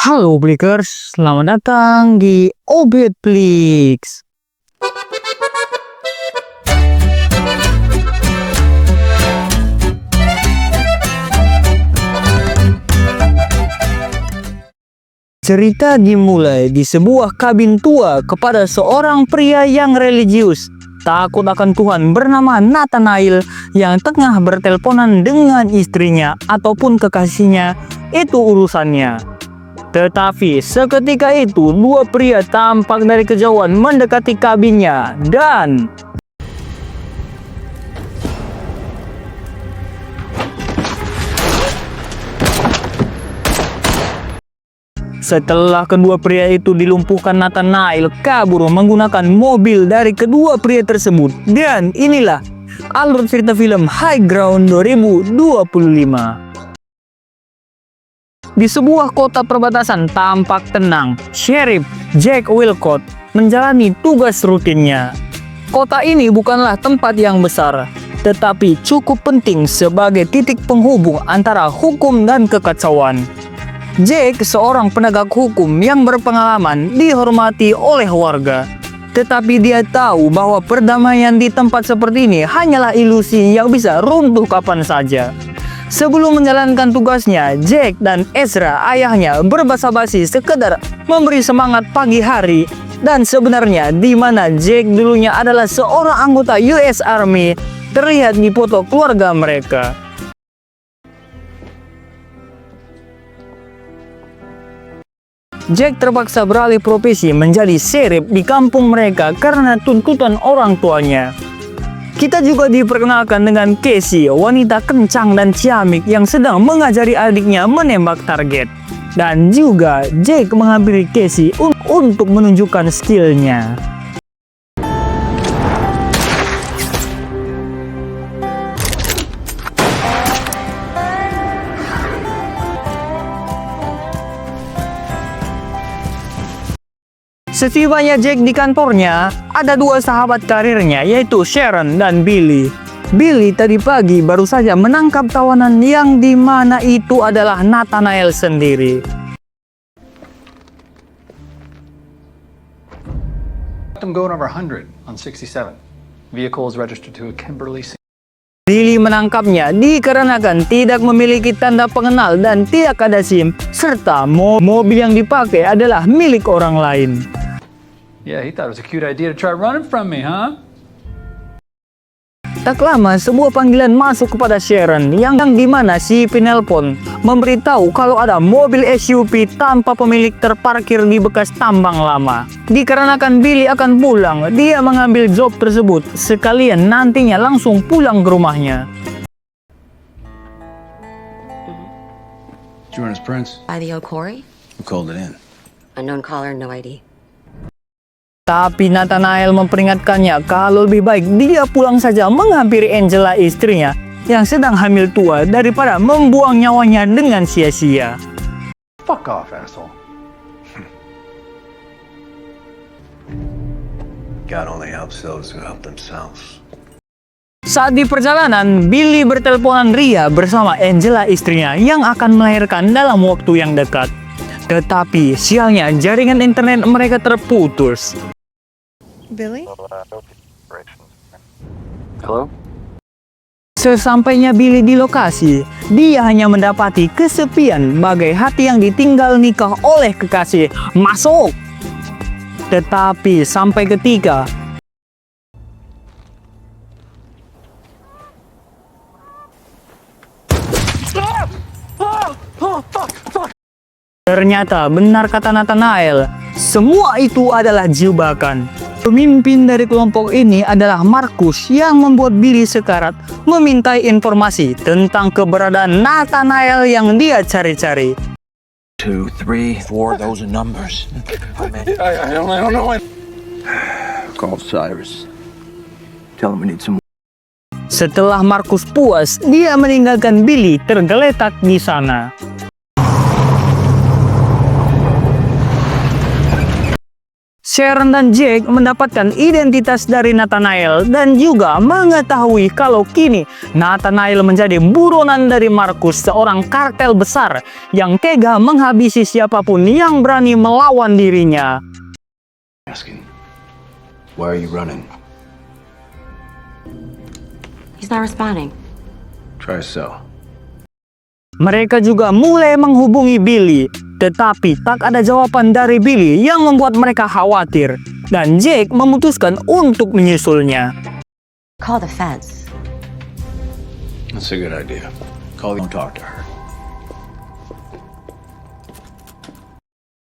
Halo Blikers, selamat datang di Obetflix. Cerita dimulai di sebuah kabin tua kepada seorang pria yang religius, takut akan Tuhan bernama Nathanael yang tengah berteleponan dengan istrinya ataupun kekasihnya. Itu urusannya. Tetapi seketika itu dua pria tampak dari kejauhan mendekati kabinnya dan setelah kedua pria itu dilumpuhkan, Nathanael kabur menggunakan mobil dari kedua pria tersebut. Dan inilah alur cerita film High Ground 2025. Di sebuah kota perbatasan tampak tenang, Sheriff Jack Wilcott menjalani tugas rutinnya. Kota ini bukanlah tempat yang besar, tetapi cukup penting sebagai titik penghubung antara hukum dan kekacauan. Jack seorang penegak hukum yang berpengalaman, dihormati oleh warga. Tetapi dia tahu bahwa perdamaian di tempat seperti ini hanyalah ilusi yang bisa runtuh kapan saja. Sebelum menjalankan tugasnya, Jack dan Ezra ayahnya berbasa-basi sekedar memberi semangat pagi hari. Dan sebenarnya di mana Jack dulunya adalah seorang anggota US Army terlihat di foto keluarga mereka. Jack terpaksa beralih profesi menjadi sheriff di kampung mereka karena tuntutan orang tuanya. Kita juga diperkenalkan dengan Casey, wanita kencang dan ciamik yang sedang mengajari adiknya menembak target. Dan juga Jack menghampiri Casey untuk menunjukkan skillnya. Setibanya Jack di kantornya, ada dua sahabat karirnya yaitu Sharon dan Billy. Billy tadi pagi baru saja menangkap tawanan yang dimana itu adalah Nathanael sendiri. I'm going over 100 on 67. Vehicle is registered to a Kimberly. Billy menangkapnya dikarenakan tidak memiliki tanda pengenal dan tidak ada SIM, serta mobil yang dipakai adalah milik orang lain. Yeah, he thought it was a cute idea to try running from me, huh? Tak lama sebuah panggilan masuk kepada Sharon yang dimana si penelpon memberitahu kalau ada mobil SUV tanpa pemilik terparkir di bekas tambang lama. Dikarenakan Billy akan pulang, dia mengambil job tersebut sekalian nantinya langsung pulang ke rumahnya. Jordan's Prince. By the O'Corey? Who called it in? Unknown caller, no ID. Tapi Nathanael memperingatkannya kalau lebih baik dia pulang saja menghampiri Angela, istrinya yang sedang hamil tua, daripada membuang nyawanya dengan sia-sia. Fuck off, asshole. God only helps those who help themselves. Saat di perjalanan, Billy berteleponan ria bersama Angela, istrinya yang akan melahirkan dalam waktu yang dekat. Tetapi sialnya jaringan internet mereka terputus. Billy? Hello? Sesampainya Billy di lokasi, dia hanya mendapati kesepian bagai hati yang ditinggal nikah oleh kekasih. Masuk! Tetapi sampai ketika ternyata benar kata Nathanael, semua itu adalah jebakan. Pemimpin dari kelompok ini adalah Marcus yang membuat Billy sekarat memintai informasi tentang keberadaan Nathanael yang dia cari-cari. 2, 3, 4, those are numbers. I don't know. Call Cyrus. Tell him we need some. Setelah Marcus puas, dia meninggalkan Billy tergeletak di sana. Sharon dan Jake mendapatkan identitas dari Nathanael dan juga mengetahui kalau kini Nathanael menjadi buronan dari Marcus, seorang kartel besar yang tega menghabisi siapapun yang berani melawan dirinya. Asking, why are you running? He's not responding. Try so. Mereka juga mulai menghubungi Billy, tetapi tak ada jawaban dari Billy yang membuat mereka khawatir, dan Jake memutuskan untuk menyusulnya. Call the feds. That's a good idea. Don't talk to her.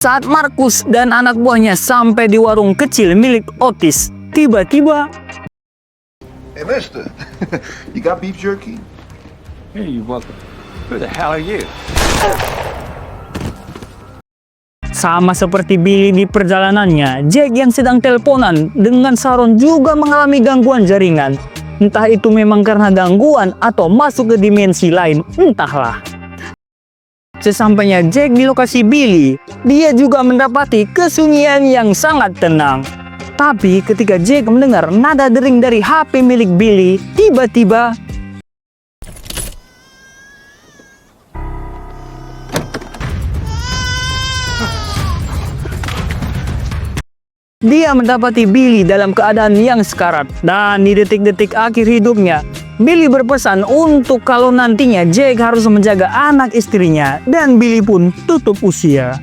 Saat Marcus dan anak buahnya sampai di warung kecil milik Otis, tiba-tiba Hey, mister, you got beef jerky? Hey, you're welcome. Who the hell are you? sama seperti Billy di perjalanannya, Jake yang sedang teleponan dengan Sharon juga mengalami gangguan jaringan. Entah itu memang karena gangguan atau masuk ke dimensi lain, entahlah. Sesampainya Jake di lokasi Billy, dia juga mendapati kesunyian yang sangat tenang. Tapi ketika Jake mendengar nada dering dari HP milik Billy, tiba-tiba dia mendapati Billy dalam keadaan yang sekarat. Dan di detik-detik akhir hidupnya, Billy berpesan untuk kalau nantinya Jake harus menjaga anak istrinya, dan Billy pun tutup usia.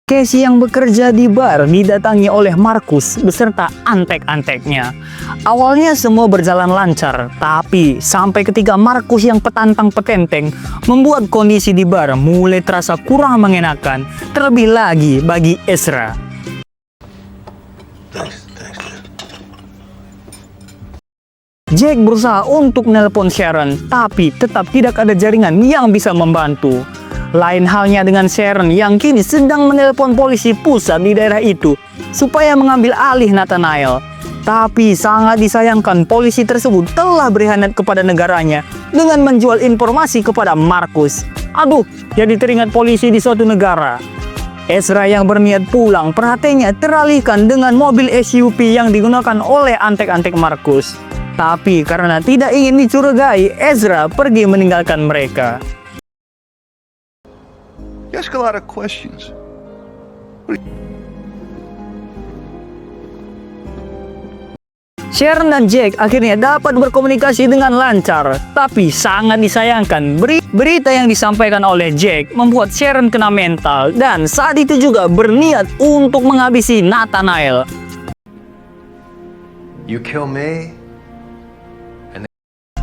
Casey yang bekerja di bar didatangi oleh Marcus beserta antek-anteknya. Awalnya semua berjalan lancar, tapi sampai ketika Marcus yang petantang petenteng membuat kondisi di bar mulai terasa kurang mengenakan, terlebih lagi bagi Ezra. Thanks, man. Jake berusaha untuk menelpon Sharon, tapi tetap tidak ada jaringan yang bisa membantu. Lain halnya dengan Sharon yang kini sedang menelpon polisi pusat di daerah itu supaya mengambil alih Nathanael. Tapi sangat disayangkan polisi tersebut telah berkhianat kepada negaranya dengan menjual informasi kepada Marcus. Aduh, jadi teringat polisi di suatu negara. Ezra yang berniat pulang, perhatiannya teralihkan dengan mobil SUV yang digunakan oleh antek-antek Marcus. Tapi karena tidak ingin dicurigai, Ezra pergi meninggalkan mereka. You ask a lot of questions. Sharon dan Jake akhirnya dapat berkomunikasi dengan lancar, tapi sangat disayangkan berita yang disampaikan oleh Jake membuat Sharon kena mental dan saat itu juga berniat untuk menghabisi Nathanael. You kill me,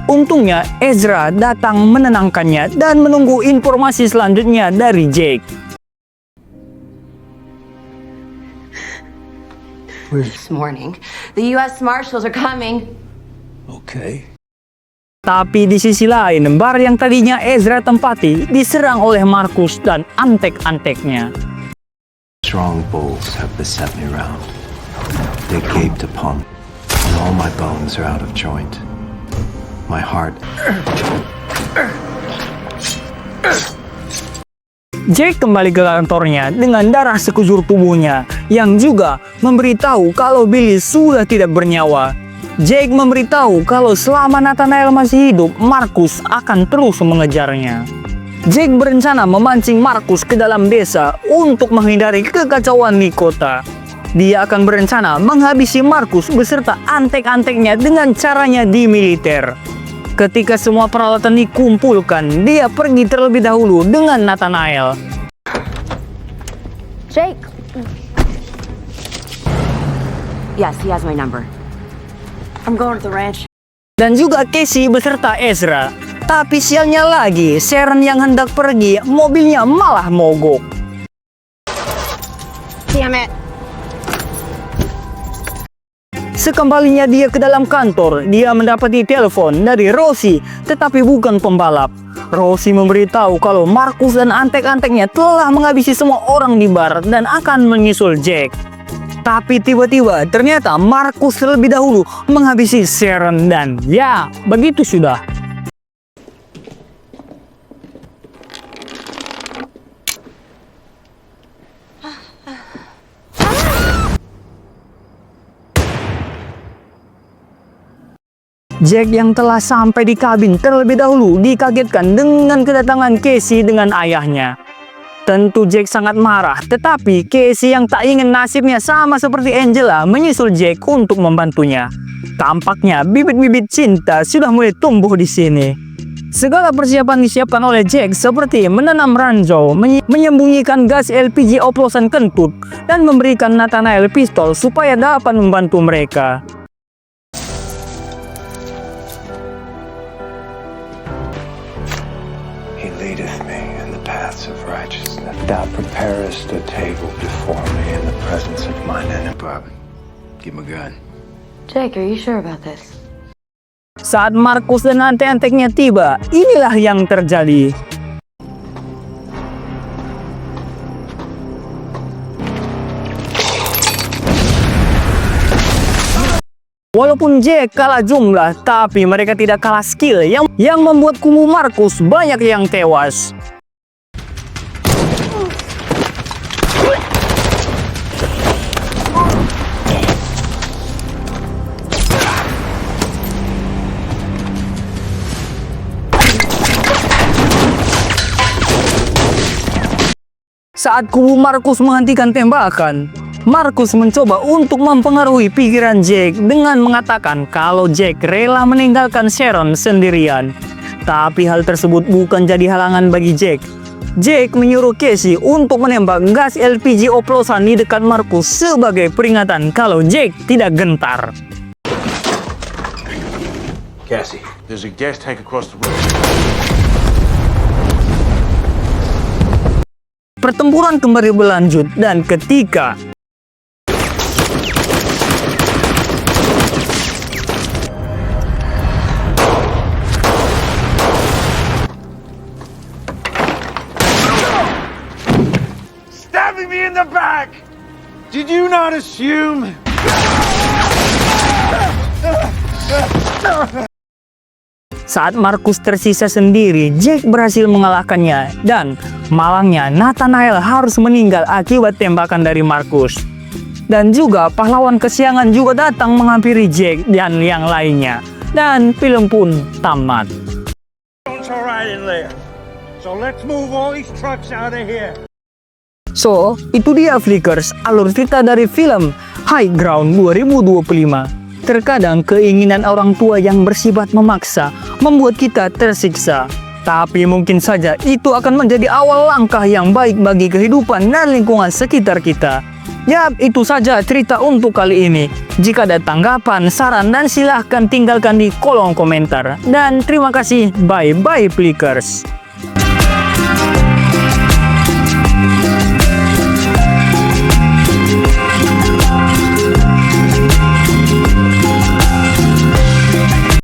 Untungnya Ezra datang menenangkannya dan menunggu informasi selanjutnya dari Jake. This morning, the U.S. Marshals are coming. okay. Tapi di sisi lain, bar yang tadinya Ezra tempati diserang oleh Marcus dan antek-anteknya. Strong bulls have beset me round. They gaped upon, and all my bones are out of joint. My heart. Jake kembali ke kantornya dengan darah sekujur tubuhnya yang juga memberitahu kalau Billy sudah tidak bernyawa. Jake memberitahu kalau selama Nathanael masih hidup, Marcus akan terus mengejarnya. Jake berencana memancing Marcus ke dalam desa untuk menghindari kekacauan di kota. Dia akan berencana menghabisi Marcus beserta antek-anteknya dengan caranya di militer. Ketika semua peralatan dikumpulkan, dia pergi terlebih dahulu dengan Nathanael. Jake. Yes, he has my number. I'm going to the ranch. Dan juga Casey beserta Ezra. Tapi sialnya lagi, Sharon yang hendak pergi, mobilnya malah mogok. Damn it. Sekembalinya dia ke dalam kantor, dia mendapati telepon dari Rosie, tetapi bukan pembalap. Rosie memberitahu kalau Marcus dan antek-anteknya telah menghabisi semua orang di bar dan akan menyusul Jake. Tapi tiba-tiba ternyata Marcus terlebih dahulu menghabisi Sharon dan ya, begitu sudah. Jack yang telah sampai di kabin terlebih dahulu dikagetkan dengan kedatangan Casey dengan ayahnya. Tentu Jack sangat marah, tetapi Casey yang tak ingin nasibnya sama seperti Angela menyusul Jack untuk membantunya. Tampaknya bibit-bibit cinta sudah mulai tumbuh di sini. Segala persiapan disiapkan oleh Jack seperti menanam ranjau, menyembunyikan gas LPG oplosan kentut, dan memberikan Nathanael pistol supaya dapat membantu mereka. He leadeth me in the paths of righteousness. Thou preparest a table before me in the presence of mine enemies. Bob, give him a gun. Jake, are you sure about this? Saat Markus dan antek-anteknya tiba, inilah yang terjadi. Walaupun Jack kalah jumlah, tapi mereka tidak kalah skill yang membuat kubu Markus banyak yang tewas. Saat kubu Markus menghentikan tembakan, Markus mencoba untuk mempengaruhi pikiran Jack dengan mengatakan kalau Jack rela meninggalkan Sharon sendirian. Tapi hal tersebut bukan jadi halangan bagi Jack. Jack menyuruh Casey untuk menembak gas LPG oplosan di dekat Markus sebagai peringatan kalau Jack tidak gentar. Cassie. There's a gas tank across the road. Pertempuran kembali berlanjut dan ketika Stabbing me in the back! Did you not assume? saat Markus tersisa sendiri, Jack berhasil mengalahkannya dan malangnya Nathanael harus meninggal akibat tembakan dari Markus. Dan juga pahlawan kesiangan juga datang menghampiri Jack dan yang lainnya. Dan film pun tamat. It's all right in there. So let's move all these trucks out of here. So, itu dia Flickers, alur cerita dari film High Ground 2025. Terkadang keinginan orang tua yang bersifat memaksa membuat kita tersiksa. Tapi mungkin saja itu akan menjadi awal langkah yang baik bagi kehidupan dan lingkungan sekitar kita. Yap, itu saja cerita untuk kali ini. Jika ada tanggapan, saran, dan silahkan tinggalkan di kolom komentar. Dan terima kasih, bye-bye Flickers.